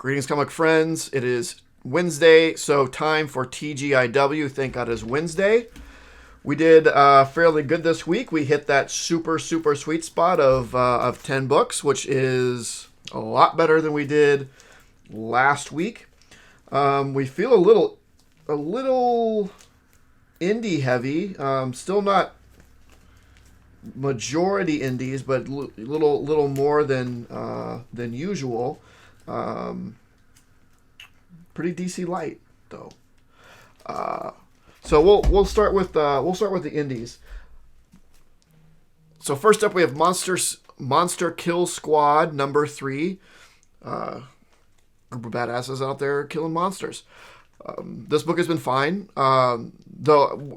Greetings, comic friends. It is Wednesday, so time for TGIW. Thank God it's Wednesday. We did fairly good this week. We hit that super sweet spot of 10 books, which is a lot better than we did last week. We feel a little indie heavy. Still not majority indies, but little more than usual. Pretty DC light though. So we'll start with the indies. So first up we have Monster Kill Squad number 3. Group of badasses out there killing monsters. This book has been fine. Though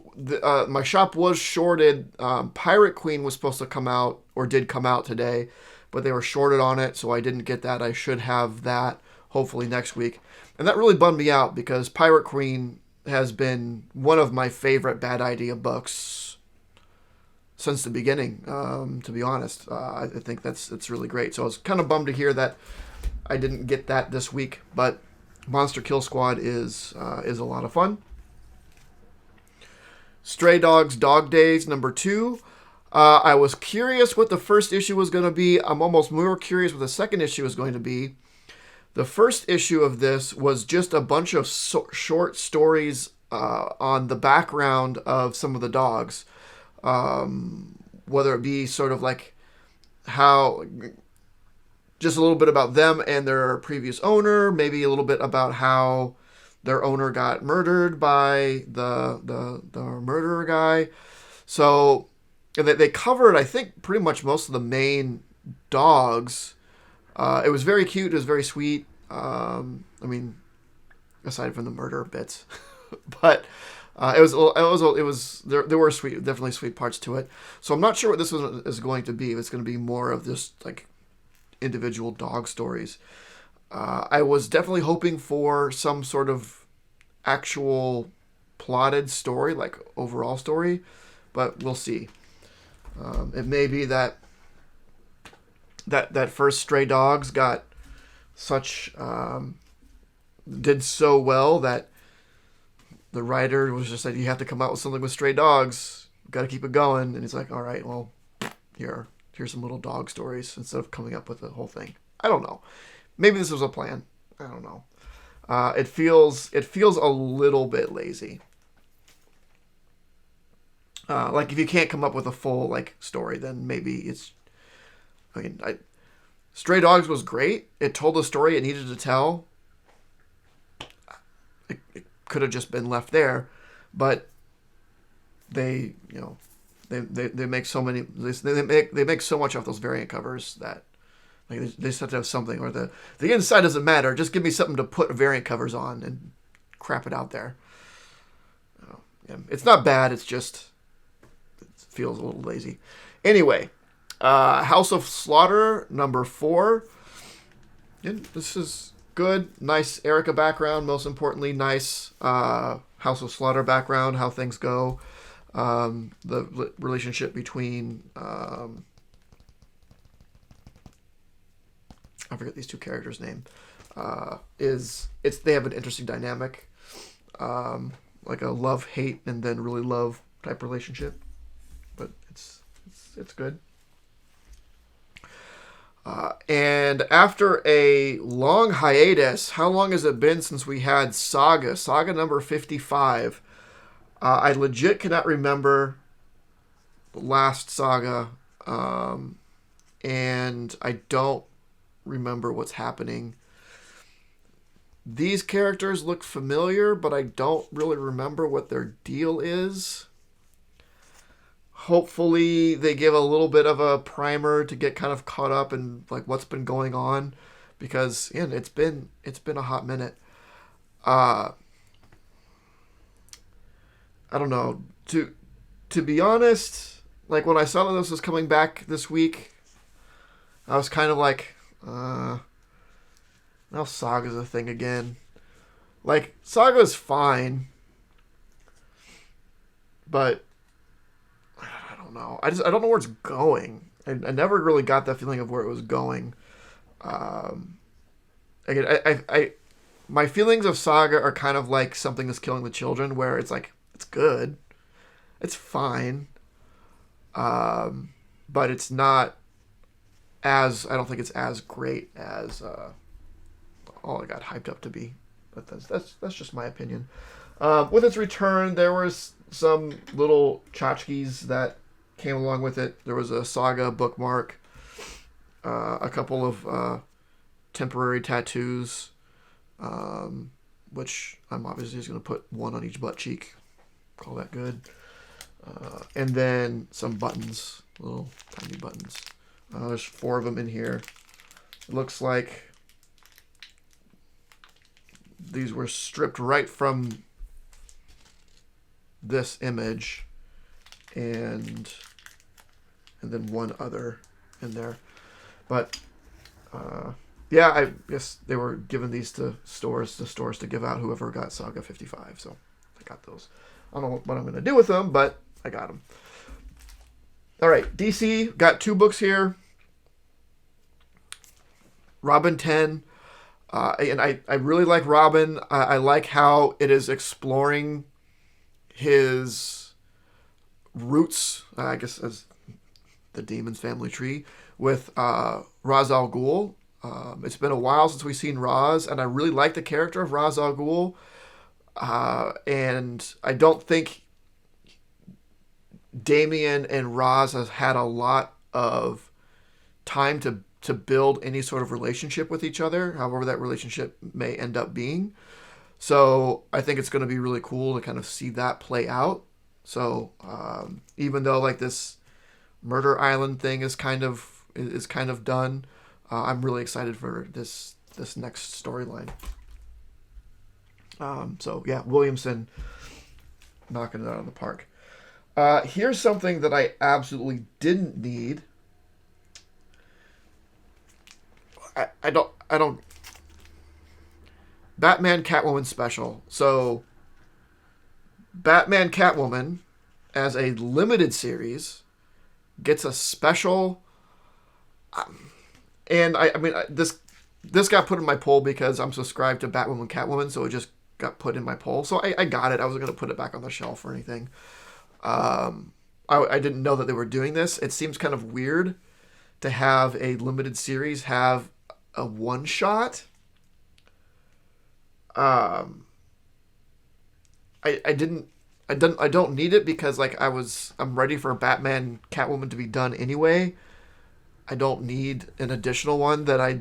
my shop was shorted. Pirate Queen was supposed to come out, or did come out today, but they were shorted on it, so I didn't get that. I should have that hopefully next week. And that really bummed me out because Pirate Queen has been one of my favorite bad idea books since the beginning, to be honest. I think it's really great. So I was kind of bummed to hear that I didn't get that this week, but Monster Kill Squad is a lot of fun. Stray Dogs Dog Days number 2. I was curious what the first issue was going to be. I'm almost more curious what the second issue is going to be. The first issue of this was just a bunch of short stories on the background of some of the dogs. Whether it be sort of like how... just a little bit about them and their previous owner, maybe a little bit about how their owner got murdered by the murderer guy. So they covered, I think, pretty much most of the main dogs. It was very cute. It was very sweet. I mean, aside from the murder bits, but there were definitely sweet parts to it. So I'm not sure what this is going to be. If it's going to be more of this like individual dog stories. I was definitely hoping for some sort of actual plotted story, like overall story, but we'll see. It may be that first Stray Dogs got such did so well that the writer was just like, you have to come out with something with Stray Dogs, got to keep it going, and he's like, all right, well, here's some little dog stories instead of coming up with the whole thing. I don't know. Maybe this was a plan. I don't know. It feels a little bit lazy. Like if you can't come up with a full like story, then maybe it's. I mean, Stray Dogs was great. It told the story it needed to tell. It could have just been left there, but they make so many. They make so much of those variant covers that like they just have to have something, or the inside doesn't matter. Just give me something to put variant covers on and crap it out there. Yeah, it's not bad. It's just it feels a little lazy. Anyway. House of Slaughter, number 4. And this is good. Nice Erica background. Most importantly, nice House of Slaughter background, how things go. The relationship between... I forget these two characters' name. They have an interesting dynamic. Like a love-hate and then really love type relationship. But it's good. And after a long hiatus, how long has it been since we had Saga? Saga number 55. I legit cannot remember the last Saga. And I don't remember what's happening. These characters look familiar, but I don't really remember what their deal is. Hopefully they give a little bit of a primer to get kind of caught up in like what's been going on, because it's been a hot minute. I don't know. To be honest, like when I saw that this was coming back this week, I was kind of like, now Saga's a thing again. Like Saga's fine, but I don't know where it's going. I never really got that feeling of where it was going. again, my feelings of Saga are kind of like Something Is Killing the Children, where it's like it's good, it's fine, but it's not as I don't think it's as great as all it got hyped up to be. But that's just my opinion. With its return, there was some little tchotchkes that came along with it. There was a Saga bookmark, a couple of temporary tattoos, which I'm obviously just going to put one on each butt cheek. Call that good. And then some buttons, little tiny buttons. There's 4 of them in here. It looks like these were stripped right from this image, and then one other in there. But yeah, I guess they were giving these to stores to give out whoever got Saga 55. So I got those. I don't know what I'm going to do with them, but I got them. All right, DC got 2 books here. Robin 10. And I really like Robin. I like how it is exploring his roots, I guess, as the Demon's family tree, with Ra's al Ghul. It's been a while since we've seen Ra's, and I really like the character of Ra's al Ghul. And I don't think Damian and Ra's has had a lot of time to build any sort of relationship with each other, however that relationship may end up being. So I think it's going to be really cool to kind of see that play out. So even though like this Murder Island thing is kind of done, I'm really excited for this next storyline. So yeah, Williamson knocking it out of the park. Here's something that I absolutely didn't need. I don't. Batman Catwoman special. So, Batman Catwoman, as a limited series, gets a special. And I mean, this got put in my poll because I'm subscribed to Batwoman Catwoman, so it just got put in my poll. So I got it. I wasn't going to put it back on the shelf or anything. I didn't know that they were doing this. It seems kind of weird to have a limited series have a one shot. I don't need it because like I'm ready for Batman Catwoman to be done anyway. I don't need an additional one that I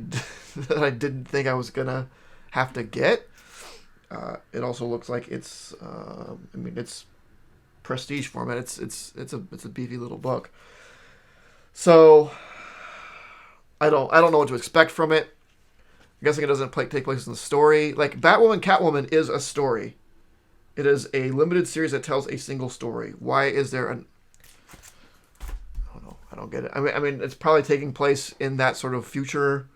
that I didn't think I was gonna have to get. It also looks like it's it's prestige format. It's a beefy little book. So I don't know what to expect from it. I'm guessing it doesn't take place in the story. Like Batwoman Catwoman is a story. It is a limited series that tells a single story. Why is there an I don't know. I don't get it. I mean it's probably taking place in that sort of future.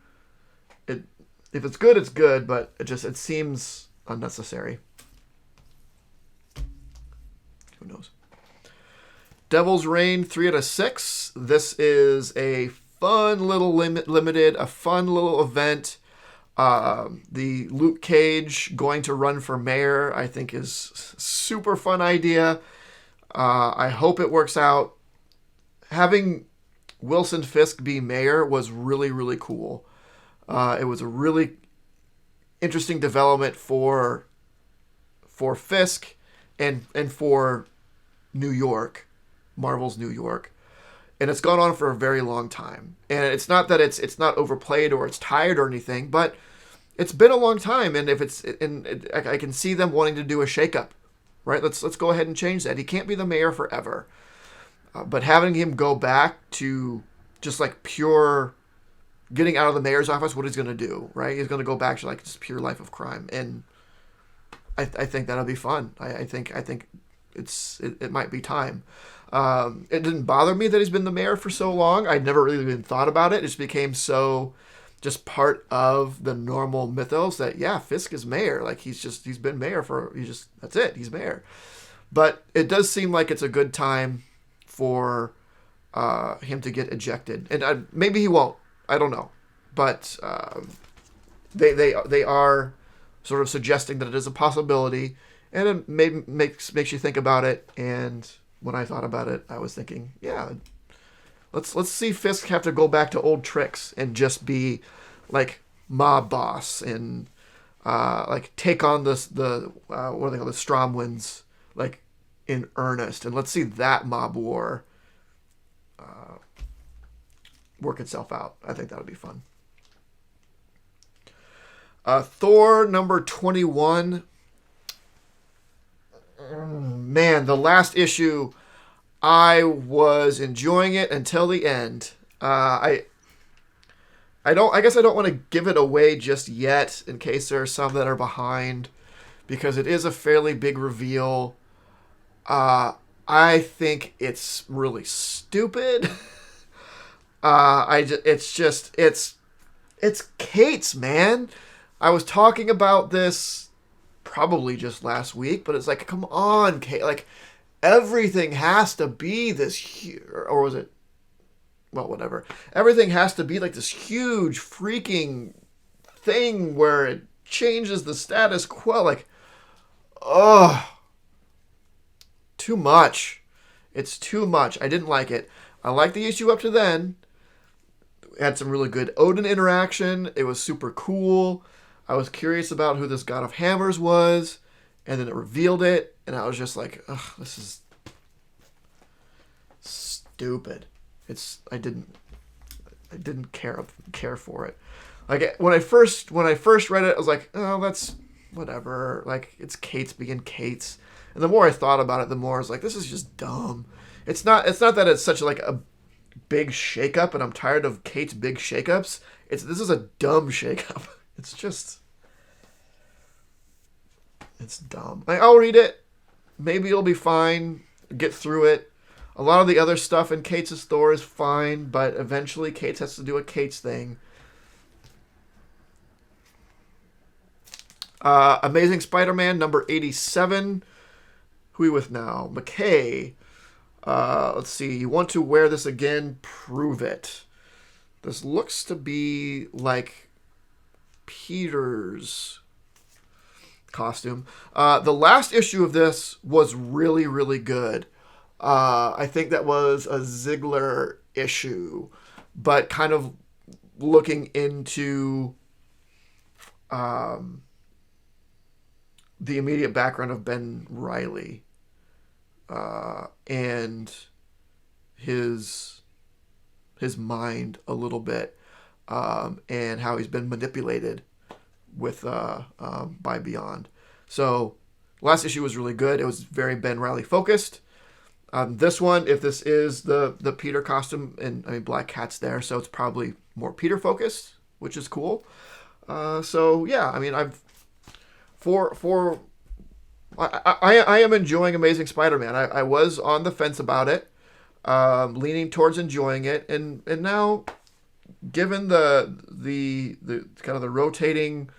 If it's good, it's good, but it seems unnecessary. Who knows? Devil's Reign 3 out of 6. This is a fun little limited, a fun little event. The Luke Cage going to run for mayor, I think, is super fun idea. I hope it works out. Having Wilson Fisk be mayor was really, really cool. It was a really interesting development for Fisk and for New York, Marvel's New York. And it's gone on for a very long time. And it's not that it's not overplayed or it's tired or anything, but it's been a long time. And I can see them wanting to do a shakeup, right? Let's go ahead and change that. He can't be the mayor forever. But having him go back to just like pure getting out of the mayor's office, what he's going to do, right? He's going to go back to like just pure life of crime. And I think that'll be fun. I think it might be time. It didn't bother me that he's been the mayor for so long. I'd never really even thought about it. It just became so just part of the normal mythos that, yeah, Fisk is mayor. Like he's been mayor that's it. He's mayor. But it does seem like it's a good time for him to get ejected. And maybe he won't. I don't know. But they are sort of suggesting that it is a possibility, and it maybe makes you think about it. And when I thought about it, I was thinking, yeah, let's see Fisk have to go back to old tricks and just be like mob boss and like take on the what do they call the Stromwinds like in earnest, and let's see that mob war work itself out. I think that would be fun. Thor number 21. Man, the last issue, I was enjoying it until the end. I guess I don't want to give it away just yet in case there are some that are behind, because it is a fairly big reveal. I think it's really stupid. It's Cates, man. I was talking about this probably just last week, but it's like, come on, Kate. Like, everything has to be this, or was it? Well, whatever. Everything has to be like this huge freaking thing where it changes the status quo. Like, too much. It's too much. I didn't like it. I liked the issue up to then. It had some really good Odin interaction. It was super cool. I was curious about who this God of Hammers was, and then it revealed it, and I was just like, ugh, this is stupid. I didn't care for it. Like when I first read it, I was like, oh, that's whatever. Like, it's Cates being Cates. And the more I thought about it, the more I was like, this is just dumb. It's not that it's such like a big shakeup, and I'm tired of Cates' big shakeups. This is a dumb shakeup. It's dumb. Like, I'll read it. Maybe it'll be fine. Get through it. A lot of the other stuff in Cates' Thor is fine, but eventually Cates has to do a Cates thing. Amazing Spider-Man number 87. Who are we with now? McKay. Let's see. You want to wear this again? Prove it. This looks to be like Peter's costume. The last issue of this was really, really good. I think that was a Ziegler issue, but kind of looking into the immediate background of Ben Reilly and his mind a little bit, and how he's been manipulated with by Beyond. So last issue was really good. It was very Ben Reilly focused. This one, if this is the Peter costume, and I mean Black Cat's there, so it's probably more Peter focused, which is cool. So yeah, I mean I am enjoying Amazing Spider-Man. I was on the fence about it, leaning towards enjoying it, and now, given the kind of the rotating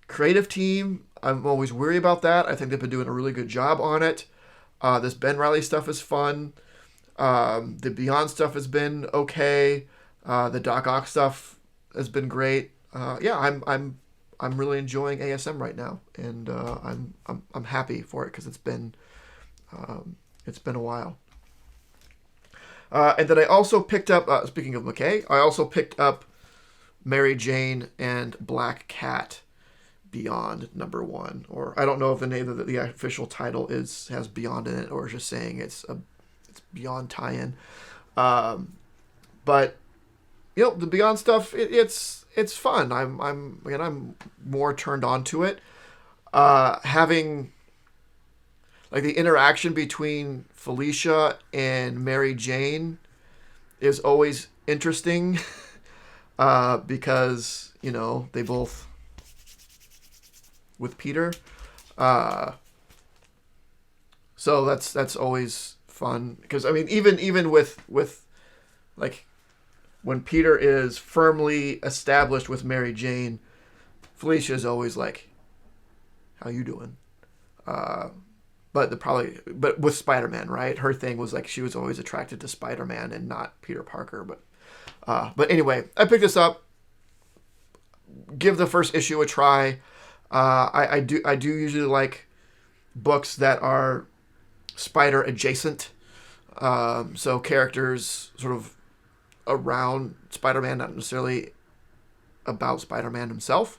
creative team, I'm always worried about that. I think they've been doing a really good job on it. This Ben Reilly stuff is fun. The Beyond stuff has been okay. The Doc Ock stuff has been great. Yeah, I'm really enjoying ASM right now, and I'm happy for it because it's been a while. And then I also picked up, speaking of McKay, I also picked up Mary Jane and Black Cat Beyond #1, or I don't know if the name of the official title has Beyond in it, or just saying it's Beyond tie-in. But you know, the Beyond stuff, it's fun. I'm more turned on to it. Having like the interaction between Felicia and Mary Jane is always interesting, because you know they both with Peter, so that's always fun, because I mean even with like when Peter is firmly established with Mary Jane, Felicia is always like, "How you doing?" But with Spider-Man, right? Her thing was like she was always attracted to Spider-Man and not Peter Parker. But anyway, I picked this up. give the first issue a try. I do usually like books that are Spider adjacent. So characters sort of around Spider-Man, not necessarily about Spider-Man himself.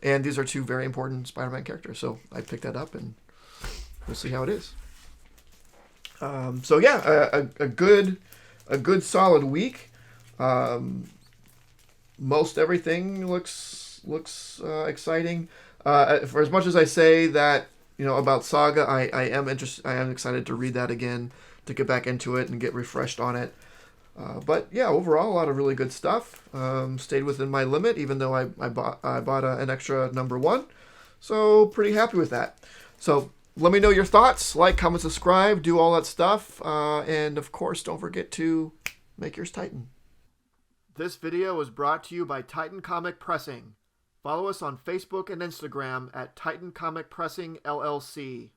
And these are two very important Spider-Man characters. So I picked that up, and we'll see how it is. So yeah, a good solid week. Most everything looks exciting. For as much as I say that, about Saga, I am interested. I am excited to read that again, to get back into it and get refreshed on it. But yeah, overall, a lot of really good stuff. Stayed within my limit, even though I bought an extra #1. So pretty happy with that. So let me know your thoughts. Like, comment, subscribe, do all that stuff. And of course, don't forget to make yours Titan. This video was brought to you by Titan Comic Pressing. Follow us on Facebook and Instagram at Titan Comic Pressing LLC.